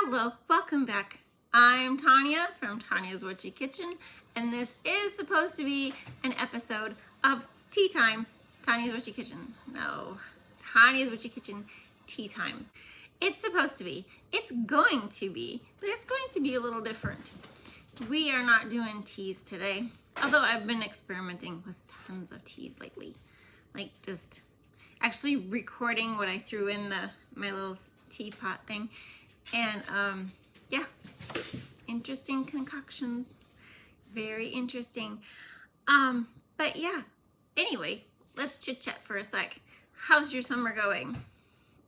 Hello, welcome back. I'm Tonya from Tonya's Witchy Kitchen, and this is supposed to be an episode of Tea Time. Tonya's Witchy Kitchen. No, Tonya's Witchy Kitchen Tea Time. It's supposed to be. It's going to be, but it's going to be a little different. We are not doing teas today, although I've been experimenting with tons of teas lately. Like just actually recording what I threw in my little teapot thing. And yeah, interesting concoctions, very interesting. But yeah, anyway, let's chit chat for a sec. How's your summer going?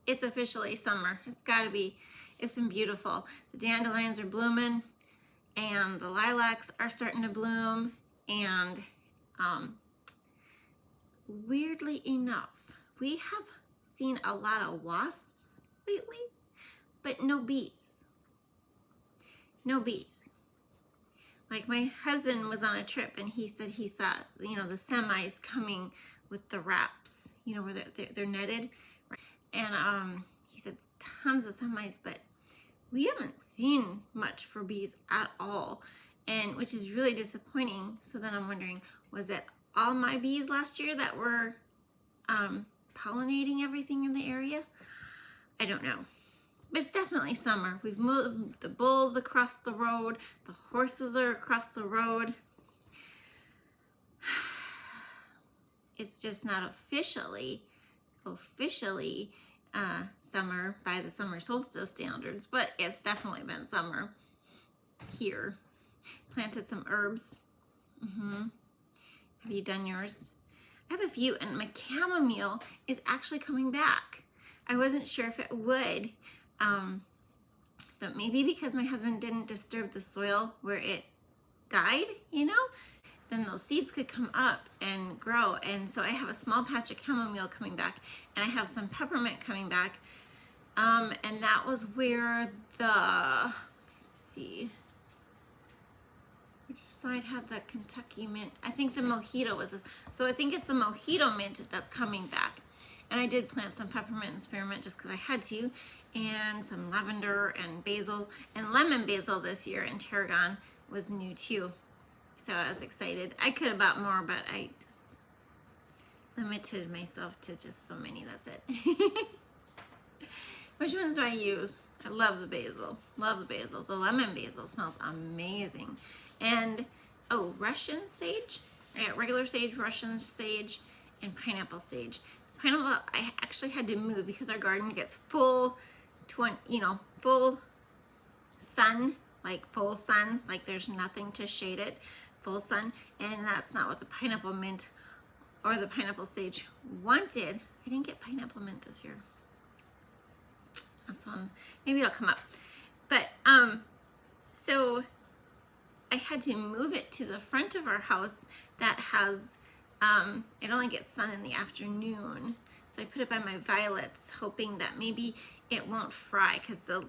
It's officially summer. It's gotta be. It's been beautiful. The dandelions are blooming and the lilacs are starting to bloom, and weirdly enough, we have seen a lot of wasps lately, but no bees. No bees. Like my husband was on a trip and he said he saw, the semis coming with the wraps, where they're netted. And he said tons of semis, but we haven't seen much for bees at all, and which is really disappointing. So then I'm wondering, was it all my bees last year that were pollinating everything in the area? I don't know. But it's definitely summer. We've moved the bulls across the road. The horses are across the road. It's just not officially summer by the summer solstice standards, but it's definitely been summer here. Planted some herbs. Have you done yours? I have a few, and my chamomile is actually coming back. I wasn't sure if it would, but maybe because my husband didn't disturb the soil where it died, then those seeds could come up and grow. And so I have a small patch of chamomile coming back, and I have some peppermint coming back. And that was where let's see, which side had the Kentucky mint? I think the mojito was this. So I think it's the mojito mint that's coming back. And I did plant some peppermint and spearmint just because I had to, and some lavender and basil, and lemon basil this year, and tarragon was new too. So I was excited. I could have bought more, but I just limited myself to just so many. That's it. Which ones do I use? I love the basil. Love the basil. The lemon basil smells amazing. And Russian sage. I got regular sage, Russian sage, and pineapple sage. Pineapple I actually had to move because our garden gets full sun, like there's nothing to shade it, full sun, and that's not what the pineapple mint or the pineapple sage wanted. I didn't get pineapple mint this year. That's one. Maybe it'll come up. But so I had to move it to the front of our house that has it only gets sun in the afternoon. So I put it by my violets, hoping that maybe it won't fry, because the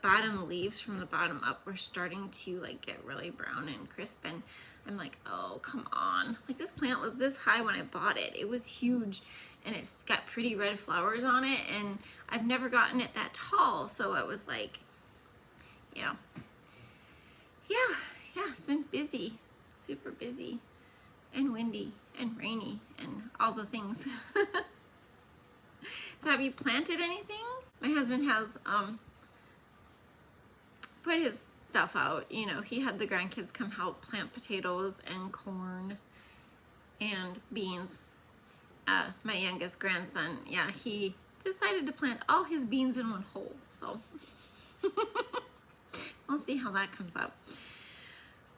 bottom leaves from the bottom up were starting to get really brown and crisp, and I'm like, oh, come on. Like, this plant was this high when I bought it. It was huge, and it's got pretty red flowers on it, and I've never gotten it that tall, so it was like, yeah, it's been busy, super busy, and windy, and rainy, and all the things. So have you planted anything? My husband has put his stuff out. He had the grandkids come help plant potatoes and corn and beans. My youngest grandson, he decided to plant all his beans in one hole. So we'll see how that comes out.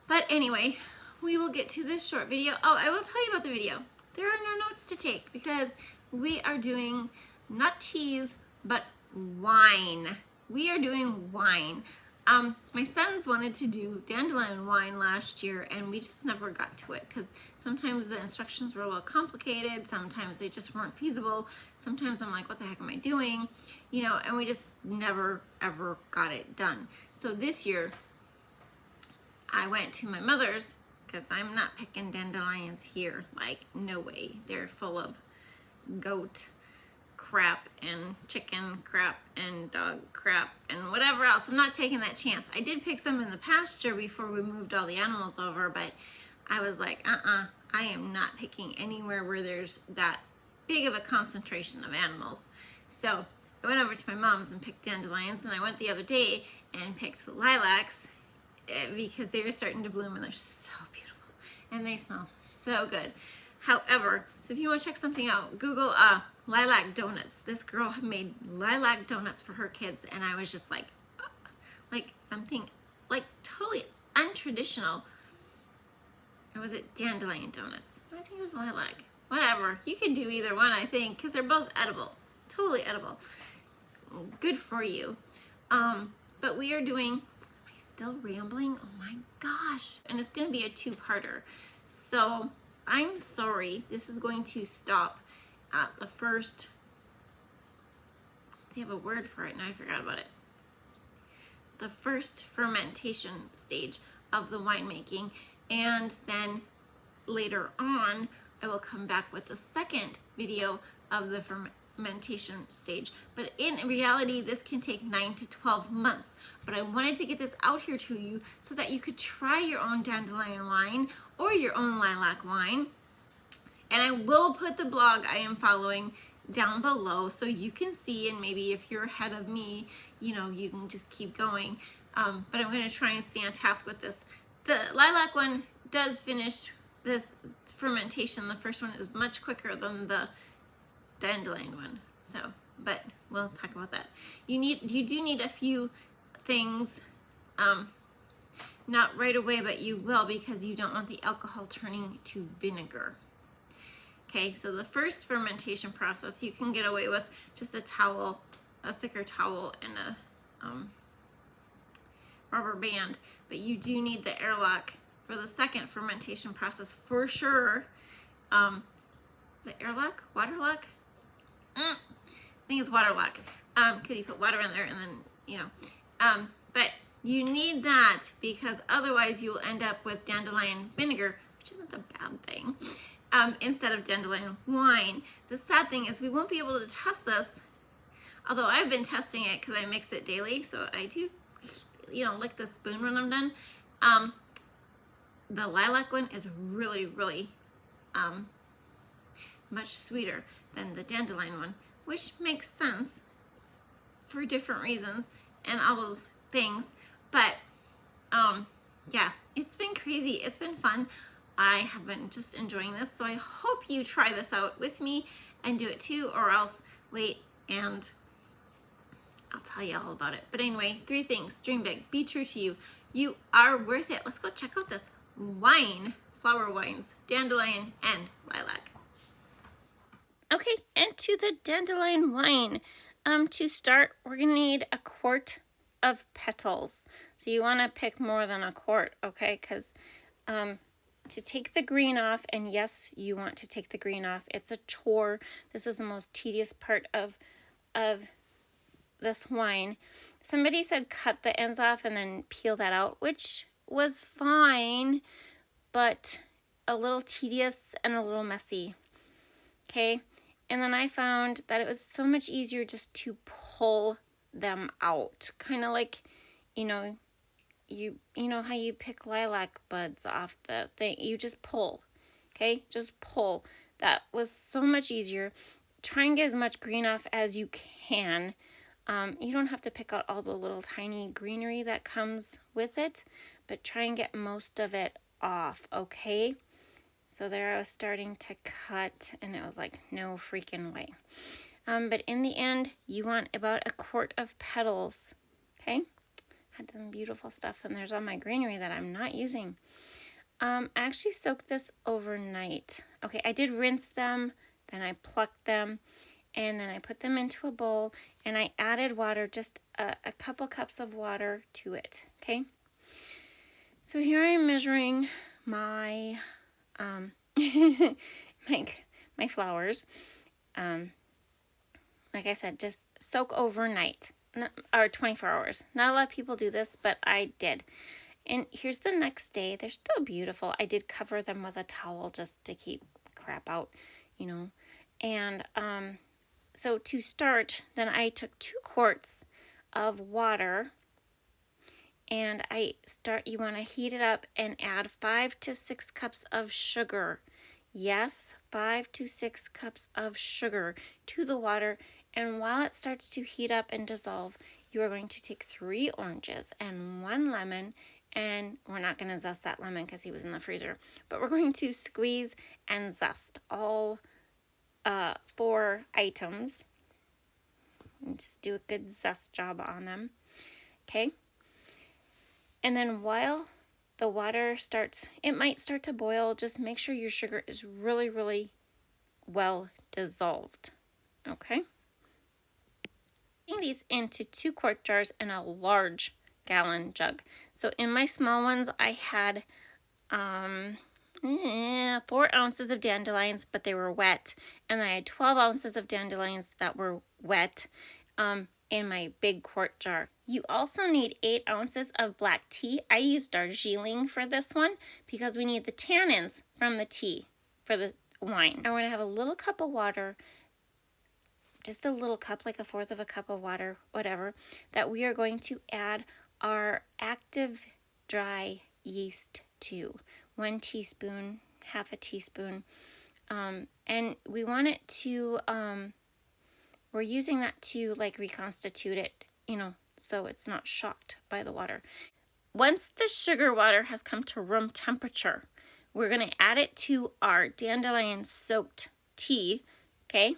But anyway, we will get to this short video. Oh, I will tell you about the video. There are no notes to take because we are doing not teas, but wine. We are doing wine. My sons wanted to do dandelion wine last year, and we just never got to it because sometimes the instructions were a little complicated. Sometimes they just weren't feasible. Sometimes I'm like, what the heck am I doing? And we just never, ever got it done. So this year, I went to my mother's because I'm not picking dandelions here. Like, no way. They're full of goat crap and chicken crap and dog crap and whatever else. I'm not taking that chance. I did pick some in the pasture before we moved all the animals over, but I was like, I am not picking anywhere where there's that big of a concentration of animals. So I went over to my mom's and picked dandelions, and I went the other day and picked lilacs because they were starting to bloom, and they're so beautiful and they smell so good. However, so if you want to check something out, Google lilac donuts. This girl made lilac donuts for her kids, and I was just like something like totally untraditional. Or was it dandelion donuts? I think it was lilac. Whatever. You can do either one, I think, because they're both edible. Totally edible. Good for you. But we are doing, am I still rambling? Oh my gosh. And it's going to be a two-parter. So I'm sorry. This is going to stop at the first, they have a word for it, and I forgot about it. The first fermentation stage of the winemaking. And then later on, I will come back with the second video of the fermentation stage. But in reality, this can take 9 to 12 months. But I wanted to get this out here to you so that you could try your own dandelion wine or your own lilac wine. And I will put the blog I am following down below so you can see, and maybe if you're ahead of me, you know, you can just keep going. But I'm going to try and stay on task with this. The lilac one does finish this fermentation. The first one is much quicker than the dandelion one. So, but we'll talk about that. You do need a few things, not right away, but you will, because you don't want the alcohol turning to vinegar. Okay, so the first fermentation process you can get away with just a towel, a thicker towel, and a rubber band, but you do need the airlock for the second fermentation process for sure. Is it airlock? Waterlock? I think it's waterlock, because you put water in there and then, you know. But you need that because otherwise you'll end up with dandelion vinegar, which isn't a bad thing, instead of dandelion wine. The sad thing is we won't be able to test this, although I've been testing it because I mix it daily, so I do, you know, lick the spoon when I'm done. The lilac one is really, really much sweeter than the dandelion one, which makes sense for different reasons and all those things. But yeah, it's been crazy. It's been fun. I have been just enjoying this, so I hope you try this out with me and do it too, or else wait and I'll tell you all about it. But anyway, 3 things. Dream big. Be true to you. You are worth it. Let's go check out this wine. Flower wines. Dandelion and lilac. Okay, and to the dandelion wine. To start, we're going to need a quart of petals. So you want to pick more than a quart, okay? Because to take the green off, and yes, you want to take the green off. It's a chore. This is the most tedious part of this wine. Somebody said cut the ends off and then peel that out, which was fine, but a little tedious and a little messy. Okay, and then I found that it was so much easier just to pull them out, kind of like, you know how you pick lilac buds off the thing. You just pull, okay, just pull. That was so much easier. Try and get as much green off as you can. You don't have to pick out all the little tiny greenery that comes with it, but try and get most of it off, okay? So there I was starting to cut, and it was like, no freaking way. But in the end, you want about a quart of petals, okay? Had some beautiful stuff, and there's all my greenery that I'm not using. I actually soaked this overnight. Okay, I did rinse them, then I plucked them, and then I put them into a bowl, and I added water, just a couple cups of water to it, okay? So here I am measuring my my flowers. Like I said, just soak overnight, or 24 hours. Not a lot of people do this, but I did. And here's the next day. They're still beautiful. I did cover them with a towel just to keep crap out, you know. And So to start, then I took 2 quarts of water, and you want to heat it up and add 5 to 6 cups of sugar. Yes, 5 to 6 cups of sugar to the water. And while it starts to heat up and dissolve, you are going to take 3 oranges and 1 lemon, and we're not going to zest that lemon because he was in the freezer, but we're going to squeeze and zest all 4 items. And just do a good zest job on them. Okay? And then while the water it might start to boil, just make sure your sugar is really, really well dissolved. Okay? Putting these into 2 quart jars in a large gallon jug. So in my small ones, I had 4 ounces of dandelions, but they were wet. And I had 12 ounces of dandelions that were wet in my big quart jar. You also need 8 ounces of black tea. I used Darjeeling for this one because we need the tannins from the tea for the wine. I'm going to have a little cup of water, just a little cup, like 1/4 of a cup of water, whatever, that we are going to add our active dry yeast to. 1 teaspoon, 1/2 teaspoon. And we want it to, we're using that to like reconstitute it, so it's not shocked by the water. Once the sugar water has come to room temperature, we're going to add it to our dandelion soaked tea, okay,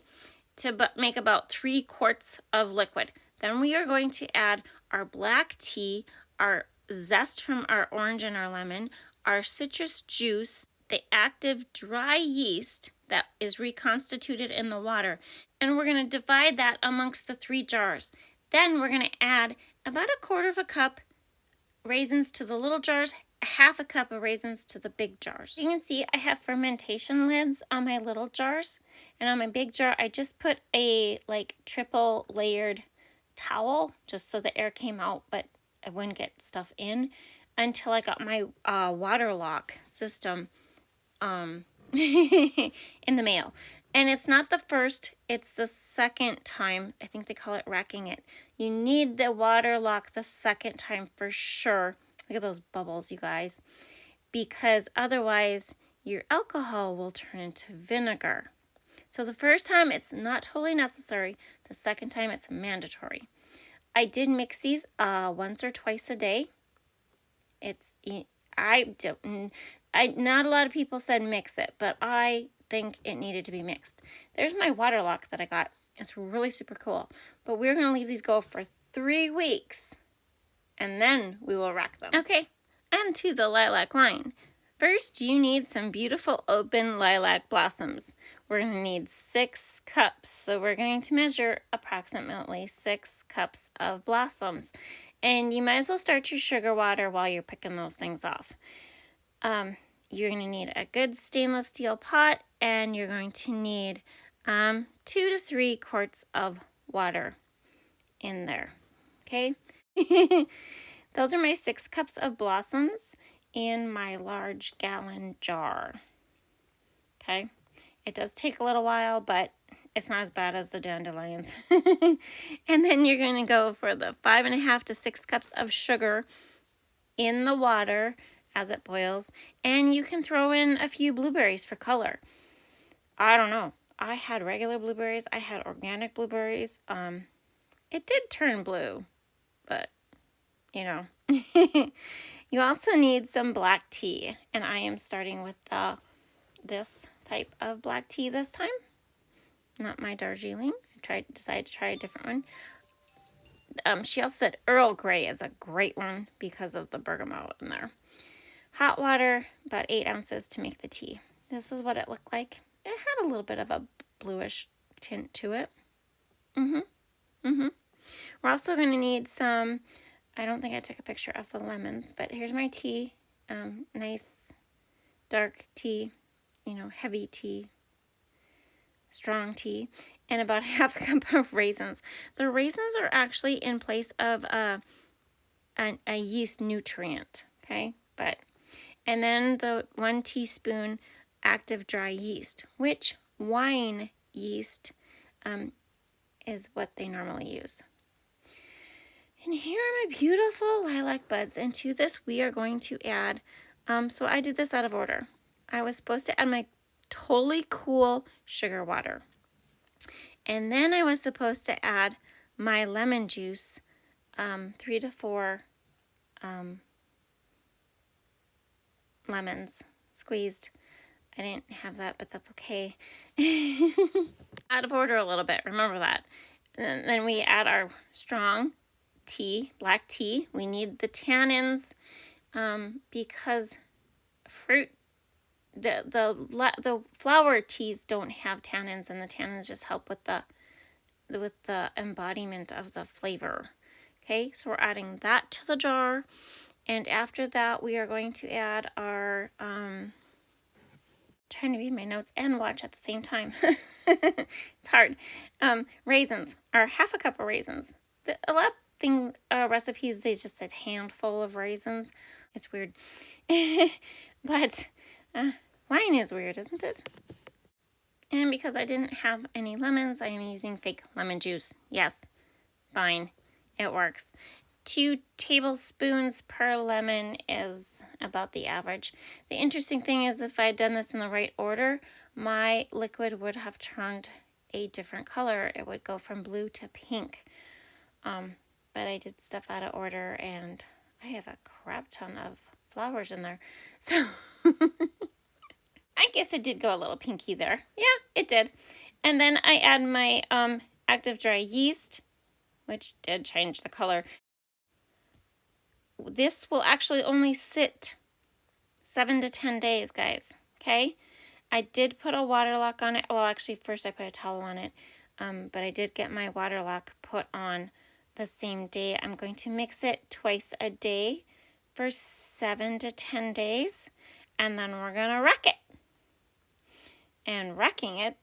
to make about 3 quarts of liquid. Then we are going to add our black tea, our zest from our orange and our lemon, our citrus juice, the active dry yeast that is reconstituted in the water, and we're going to divide that amongst the 3 jars. Then we're going to add about 1/4 cup raisins to the little jars, 1/2 cup of raisins to the big jars. You can see I have fermentation lids on my little jars, and on my big jar I just put a triple layered towel just so the air came out but I wouldn't get stuff in until I got my water lock system in the mail. And it's not the first, it's the second time. I think they call it racking it. You need the water lock the second time for sure. Look at those bubbles, you guys. Because otherwise, your alcohol will turn into vinegar. So the first time, it's not totally necessary. The second time, it's mandatory. I did mix these once or twice a day. Not a lot of people said mix it, but I think it needed to be mixed. There's my water lock that I got. It's really super cool. But we're going to leave these go for 3 weeks, and then we will rack them. Okay, and to the lilac wine. First, you need some beautiful open lilac blossoms. We're going to need 6 cups. So we're going to measure approximately 6 cups of blossoms. And you might as well start your sugar water while you're picking those things off. You're going to need a good stainless steel pot, and you're going to need 2 to 3 quarts of water in there. Okay? Those are my 6 cups of blossoms in my large gallon jar. Okay? It does take a little while, but it's not as bad as the dandelions. And then you're going to go for the 5.5 to 6 cups of sugar in the water as it boils. And you can throw in a few blueberries for color. I don't know. I had regular blueberries. I had organic blueberries. It did turn blue, but You also need some black tea, and I am starting with this type of black tea this time, not my Darjeeling. I decided to try a different one. She also said Earl Grey is a great one because of the bergamot in there. Hot water, about 8 ounces to make the tea. This is what it looked like. It had a little bit of a bluish tint to it. We're also going to need some, I don't think I took a picture of the lemons, but here's my tea. Nice dark tea, heavy tea, strong tea, and about 1/2 cup of raisins. The raisins are actually in place of a yeast nutrient, okay? And then the 1 teaspoon active dry yeast, which wine yeast is what they normally use. And here are my beautiful lilac buds. And to this, we are going to add, so I did this out of order. I was supposed to add my totally cool sugar water. And then I was supposed to add my lemon juice, 3 to 4 lemons squeezed. I didn't have that, but that's okay. Out of order a little bit, remember that. And then we add our strong tea, black tea. We need the tannins because fruit, the flower teas don't have tannins, and the tannins just help with the embodiment of the flavor. Okay, so we're adding that to the jar, and after that we are going to add our trying to read my notes and watch at the same time. It's hard. Raisins, or half a cup of raisins. A lot of recipes, they just said handful of raisins. It's weird. But wine is weird, isn't it? And because I didn't have any lemons, I am using fake lemon juice. Yes, fine. It works. 2 tablespoons per lemon is about the average. The interesting thing is if I had done this in the right order, my liquid would have turned a different color. It would go from blue to pink. But I did stuff out of order, and I have a crap ton of flowers in there. So I guess it did go a little pinky there. Yeah, it did. And then I add my active dry yeast, which did change the color. This will actually only sit 7 to 10 days, guys. Okay? I did put a water lock on it. Well, actually, first I put a towel on it. But I did get my water lock put on the same day. I'm going to mix it twice a day for 7 to 10 days. And then we're going to rack it. And racking it,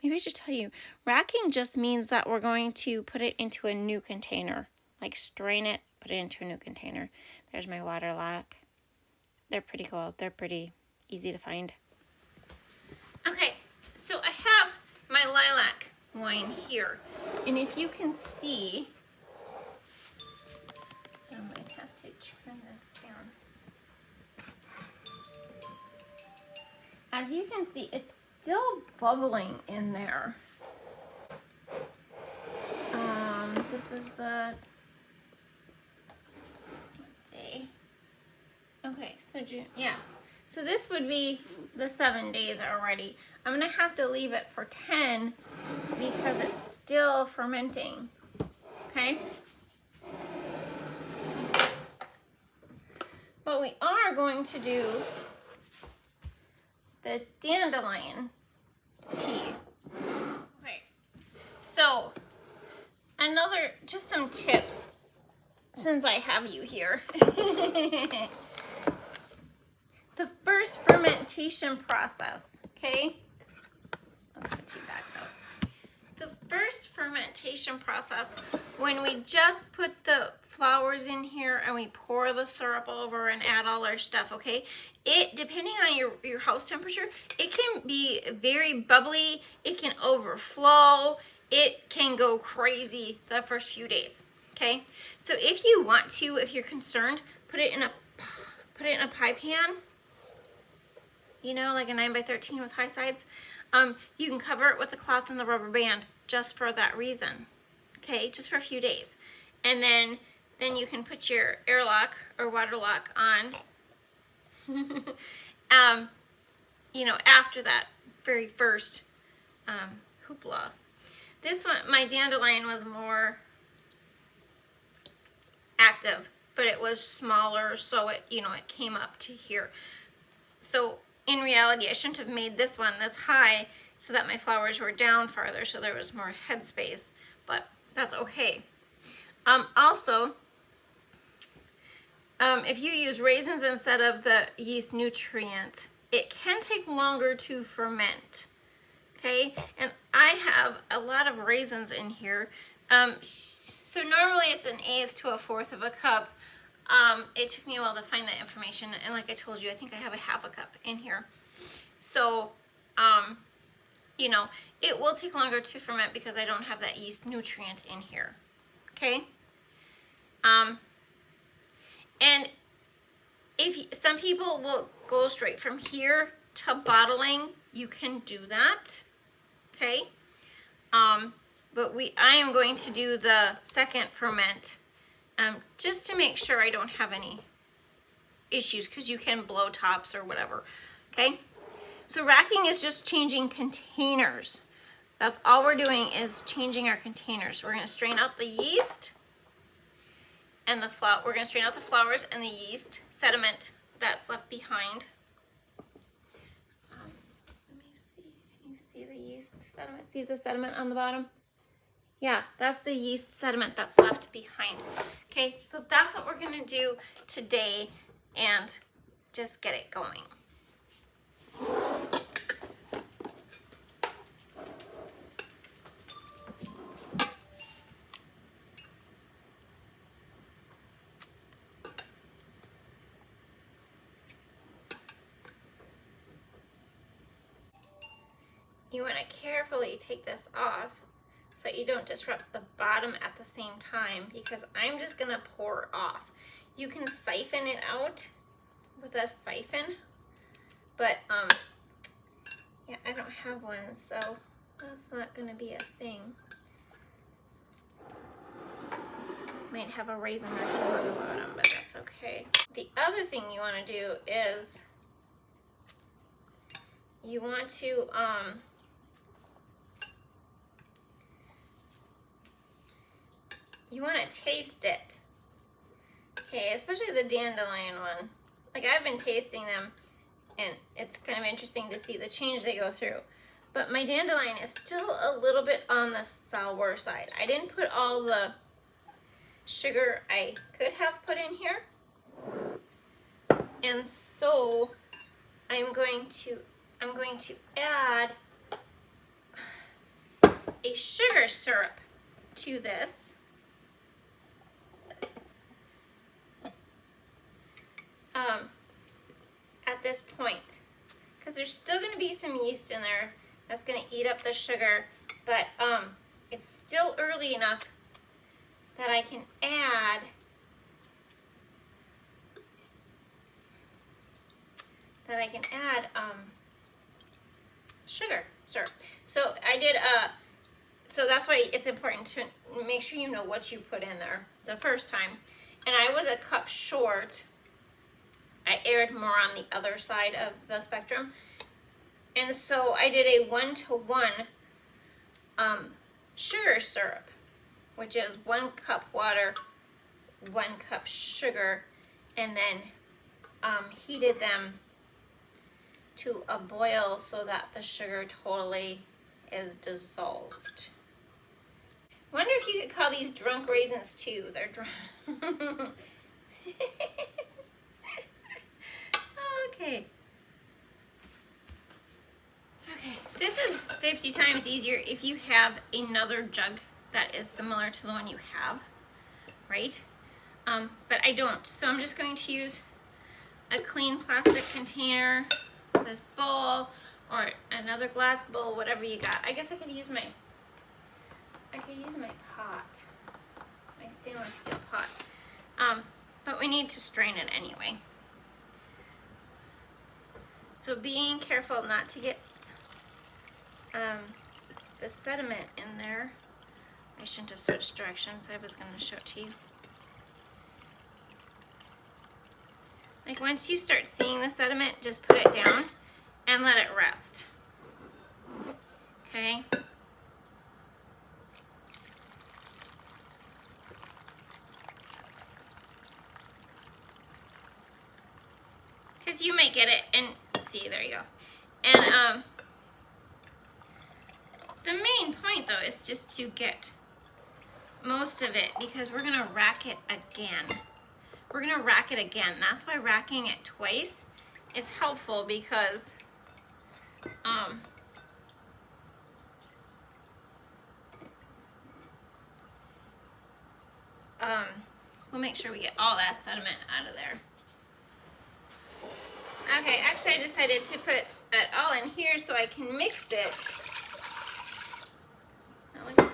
maybe I should tell you, racking just means that we're going to put it into a new container. Like strain it, put it into a new container. There's my water lock. They're pretty cool. They're pretty easy to find. Okay, so I have my lilac wine here. And if you can see, I might have to turn this down. As you can see, it's still bubbling in there. This is the what day? Okay, so June, yeah. So this would be the 7 days already. I'm gonna have to leave it for 10 because it's still fermenting. Okay. But we are going to do the dandelion tea. Okay, so just some tips since I have you here. The first fermentation process, okay? I'll put you back up. The first fermentation process, when we just put the flowers in here and we pour the syrup over and add all our stuff, okay? It, depending on your house temperature, it can be very bubbly, it can overflow, it can go crazy the first few days, okay? So if you want to, if you're concerned, put it in a pie pan, you know, like a 9x13 with high sides. You can cover it with a cloth and the rubber band just for that reason, okay? Just for a few days. And then you can put your airlock or water lock on, you know, after that very first hoopla. This one, my dandelion was more active, but it was smaller, so it, you know, it came up to here. So in reality, I shouldn't have made this one this high so that my flowers were down farther, so there was more headspace, but that's okay. Also, if you use raisins instead of the yeast nutrient, it can take longer to ferment, okay? And I have a lot of raisins in here. So normally it's 1/8 to 1/4 of a cup. It took me a while to find that information, and like I told you, I think I have a 1/2 cup in here. So you know, it will take longer to ferment because I don't have that yeast nutrient in here. Okay? And if some people will go straight from here to bottling, you can do that. Okay? But I am going to do the second ferment just to make sure I don't have any issues, because you can blow tops or whatever. Okay? So racking is just changing containers. That's all we're doing, is changing our containers. We're going to strain out the yeast and the flour. We're going to strain out the flours and the yeast sediment that's left behind. Let me see. Can you see the yeast sediment? See the sediment on the bottom? Yeah, that's the yeast sediment that's left behind. Okay, so that's what we're going to do today and just get it going. You want to carefully take this off so you don't disrupt the bottom at the same time, because I'm just going to pour off. You can siphon it out with a siphon, but yeah, I don't have one, so that's not going to be a thing. Might have a raisin or two on the bottom, but that's okay. The other thing you want to do is you want to taste it. Okay, especially the dandelion one. Like, I've been tasting them, and it's kind of interesting to see the change they go through. But my dandelion is still a little bit on the sour side. I didn't put all the sugar I could have put in here. And so I'm going to add a sugar syrup to this. At this point, because there's still going to be some yeast in there that's going to eat up the sugar, but it's still early enough that I can add sugar syrup. So I did so that's why it's important to make sure you know what you put in there the first time. And I was a cup short. I erred more on the other side of the spectrum. And so I did a 1-to-1 sugar syrup, which is 1 cup water, 1 cup sugar, and then heated them to a boil so that the sugar totally is dissolved. I wonder if you could call these drunk raisins too. They're drunk. Okay. Okay, this is 50 times easier if you have another jug that is similar to the one you have, right? But I don't, so I'm just going to use a clean plastic container, this bowl, or another glass bowl, whatever you got. I guess I could use my pot, my stainless steel pot. But we need to strain it anyway. So being careful not to get the sediment in there. I shouldn't have switched directions. I was going to show it to you. Like, once you start seeing the sediment, just put it down and let it rest. Okay? Because you might get it and see, there you go. And the main point though is just to get most of it, because we're gonna rack it again. We're gonna rack it again. That's why racking it twice is helpful, because we'll make sure we get all that sediment out of there. Okay, actually I decided to put it all in here so I can mix it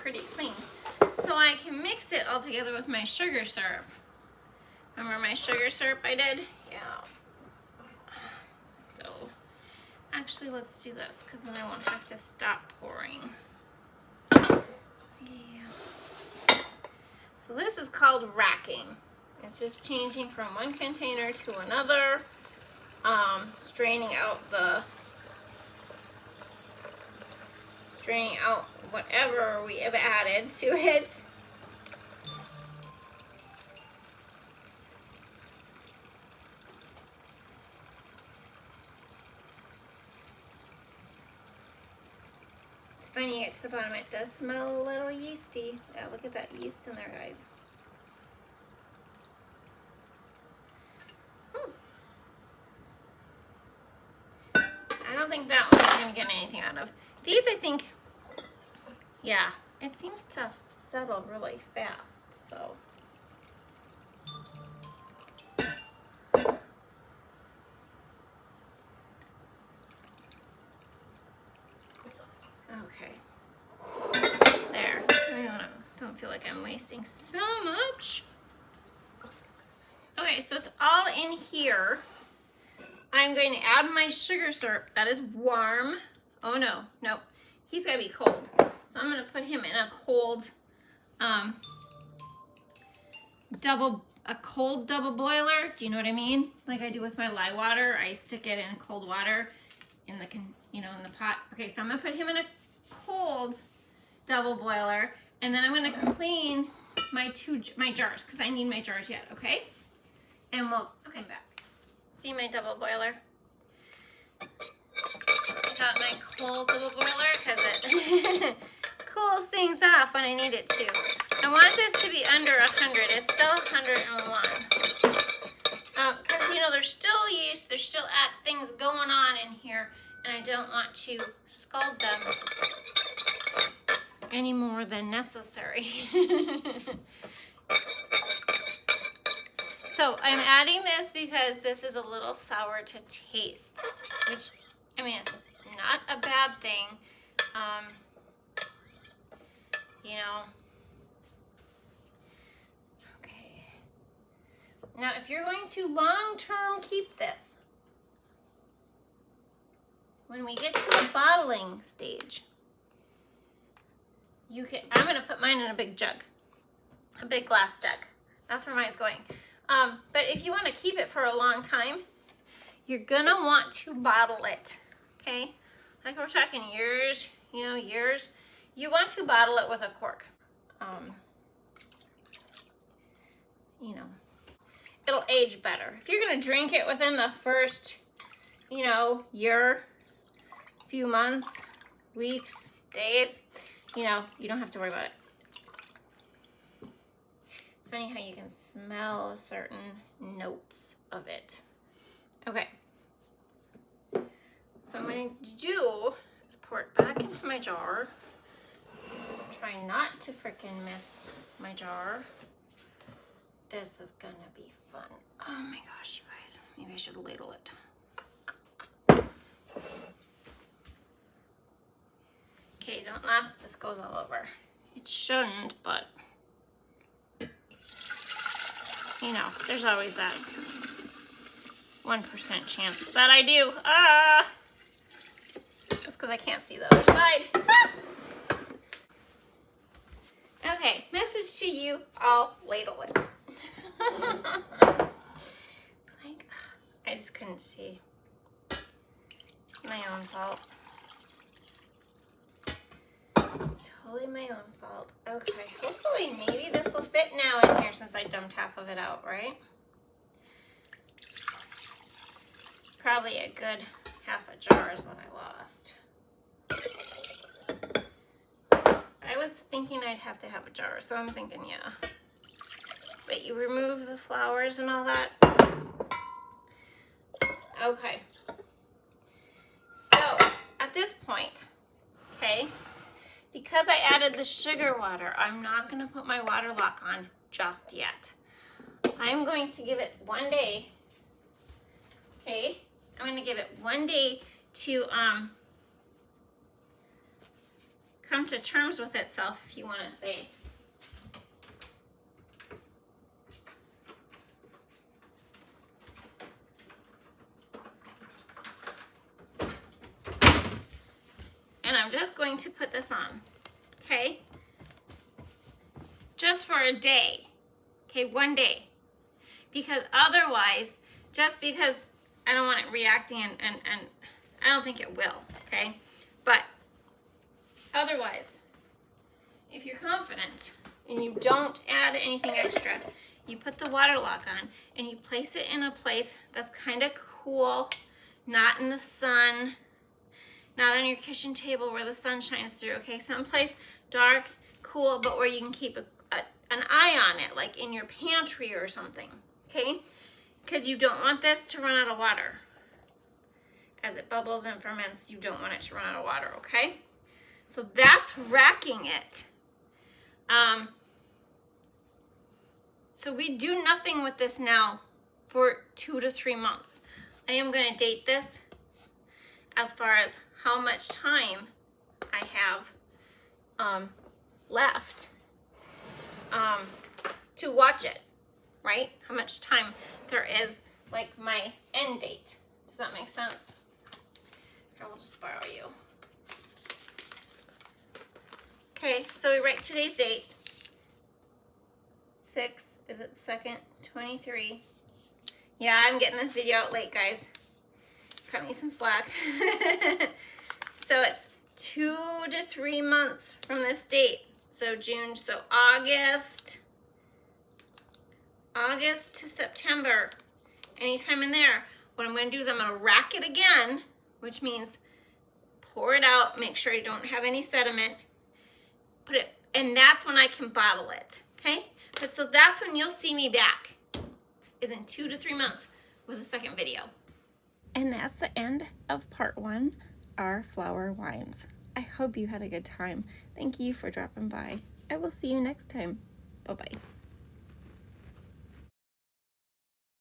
pretty clean. So I can mix it all together with my sugar syrup. Remember my sugar syrup I did? Yeah. So actually let's do this because then I won't have to stop pouring. Yeah. So this is called racking. It's just changing from one container to another, straining out whatever we have added to it. It's funny, you get to the bottom, it does smell a little yeasty. Yeah, look at that yeast in there, guys. I don't think that one's gonna get anything out of. These, I think, yeah, it seems to settle really fast, so. Okay. There. Don't feel like I'm wasting so much. Okay, so it's all in here. I'm going to add my sugar syrup. That is warm. Oh no, nope. He's gotta be cold. So I'm gonna put him in a cold, cold double boiler. Do you know what I mean? Like I do with my lye water. I stick it in cold water in the, in the pot. Okay, so I'm gonna put him in a cold double boiler, and then I'm gonna clean my jars because I need my jars yet. Okay, and okay, back. See my double boiler? I got my cold double boiler because it cools things off when I need it to. I want this to be under 100. It's still 101. Because, there's still yeast, there's still things going on in here, and I don't want to scald them any more than necessary. So I'm adding this because this is a little sour to taste, which, it's not a bad thing. Okay. Now, if you're going to long-term keep this, when we get to the bottling stage, I'm going to put mine in a big jug, a big glass jug. That's where mine's going. But if you want to keep it for a long time, you're going to want to bottle it, okay? Like we're talking years, years. You want to bottle it with a cork. It'll age better. If you're going to drink it within the first, year, few months, weeks, days, you don't have to worry about it. It's funny how you can smell certain notes of it. Okay. So what I'm going to do is pour it back into my jar. Try not to frickin' miss my jar. This is gonna be fun. Oh my gosh, you guys. Maybe I should ladle it. Okay, don't laugh if this goes all over. It shouldn't, but there's always that 1% chance that I do. That's because I can't see the other side. Okay, message to you, I'll ladle it. I just couldn't see. My own fault. It's totally my own fault. Okay, hopefully maybe this will fit now in here since I dumped half of it out, right? Probably a good half a jar is what I lost. I was thinking I'd have to have a jar, so I'm thinking, yeah. But you remove the flowers and all that. Okay. So, at this point, okay, because I added the sugar water, I'm not going to put my water lock on just yet. I'm going to give it 1 day, okay? I'm going to give it 1 day to come to terms with itself, if you want to say. And I'm just going to put this on, okay? Just for a day, okay, one day. Because otherwise, just because I don't want it reacting and I don't think it will, okay? But otherwise, if you're confident and you don't add anything extra, you put the water lock on and you place it in a place that's kind of cool, not in the sun, not on your kitchen table where the sun shines through, okay? Someplace dark, cool, but where you can keep an eye on it, like in your pantry or something, okay? Because you don't want this to run out of water. As it bubbles and ferments, you don't want it to run out of water, okay? So that's racking it. So we do nothing with this now for 2 to 3 months. I am going to date this as far as how much time I have left to watch it, right? How much time there is, like my end date. Does that make sense? I will just borrow you. Okay, so we write today's date. 6, is it the 2nd? 23. Yeah, I'm getting this video out late, guys. Cut me some slack. So it's 2 to 3 months from this date. So June, so August to September, anytime in there. What I'm going to do is I'm going to rack it again, which means pour it out, make sure you don't have any sediment, put it, and that's when I can bottle it, okay? But so that's when you'll see me back, is in 2 to 3 months with a second video. And that's the end of part 1, our flower wines. I hope you had a good time. Thank you for dropping by. I will see you next time. Bye-bye.